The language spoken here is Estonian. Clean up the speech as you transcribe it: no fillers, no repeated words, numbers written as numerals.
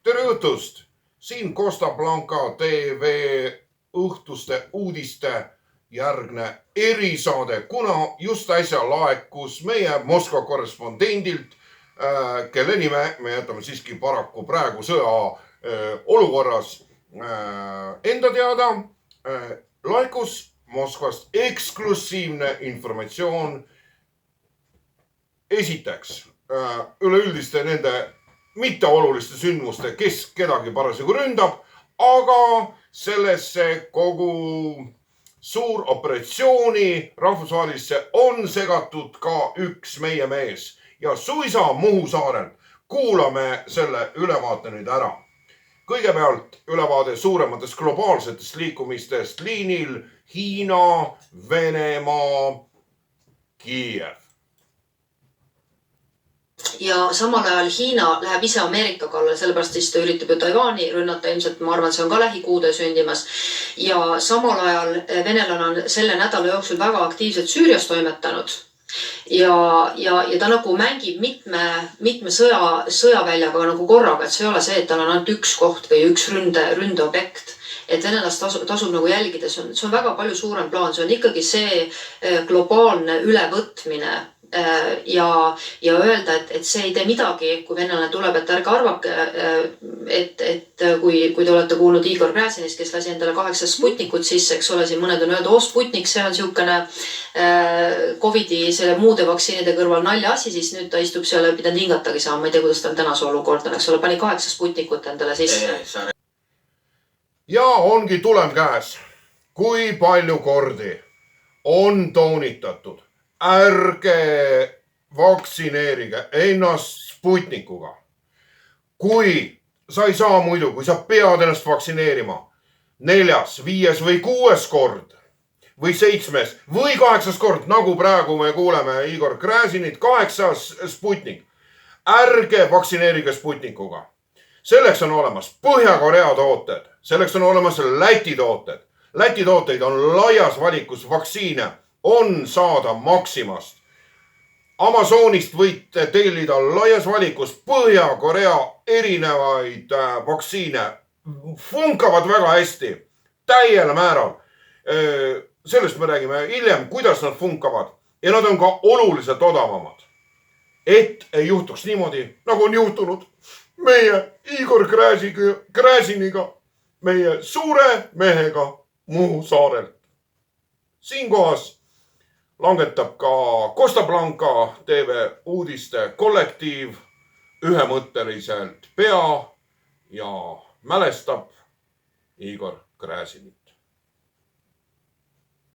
Tere õhtust! Siin Costa Blanca TV õhtuste uudiste järgne erisaade, kuna just äsja laekus meie Moskva korrespondendilt, kelle nime me jätame siiski paraku praegu sõja olukorras enda teada, laekus Moskvast eksklusiivne informatsioon. Esiteks üleüldiste nende mitteoluliste sündmuste, kes kedagi parasjagu ründab, aga sellesse kogu suur operatsiooni rahvusvahelisse on segatud ka üks meie mees ja suisa Muhu saarel. Kuulame selle ülevaate nüüd ära. Kõigepealt ülevaade suurematest globaalsetest liikumistest liinil Hiina, Venemaa, Kiiev. Ja samal ajal Hiina läheb ise Ameerika kallale, sellepärast siis ta üritab ju Taiwani rünnata, ilmselt ma arvan, see on ka lähikuude sündimas. Ja samal ajal venelane on selle nädala jooksul väga aktiivselt Süürias toimetanud. Ja ta nagu mängib mitme sõjaväljaga nagu korraga, et see ei ole see, et tal on ainult üks koht või üks ründeobjekt. Et venelast tasub nagu jälgida, see on väga palju suurem plaan, see on ikkagi see globaalne ülevõtmine ja öelda, et see ei tee midagi, kui venelane tuleb, et ärge arvake, et kui te olete kuulnud Igor Gräzinist, kes lasi endale 8 Sputnikut sisse, eks ole, siin mõned on öeldud, Sputnik, see on siukene Covidi selle muude vaktsiinide kõrval nalja asi, siis nüüd ta istub seal ja pidanud hingatagi saama, ma ei tea, kuidas ta on tänase olukord, eks ole, pani 8 Sputnikut endale sisse. Ja ongi tulem käes. Kui palju kordi on toonitatud, ärge vaktsineerige ennast Sputnikuga. Kui sa ei saa muidu, kui sa pead ennast vaktsineerima 4., 5. või 6. kord või 7. või 8. kord, nagu praegu me kuuleme Igor Gräzinit, 8. Sputnik. Ärge vaktsineerige Sputnikuga. Selleks on olemas Põhja-Korea tooted, selleks on olemas Läti tooted. Läti tooteid on laias valikus vaktsiine, on saada Maximast. Amazonist võite tellida laias valikus Põhja-Korea erinevaid vaktsiine. Funkavad väga hästi, täiel määral. Sellest me räägime hiljem, kuidas nad funkavad. Ja nad on ka oluliselt odavamad. Et ei juhtuks niimoodi, nagu on juhtunud meie Igor Gräziniga, meie suure mehega Muhu saarelt. Siinkohas langetab ka Costa Blanca TV uudiste kollektiiv ühemõtteliselt pea ja mälestab Igor Gräzinit.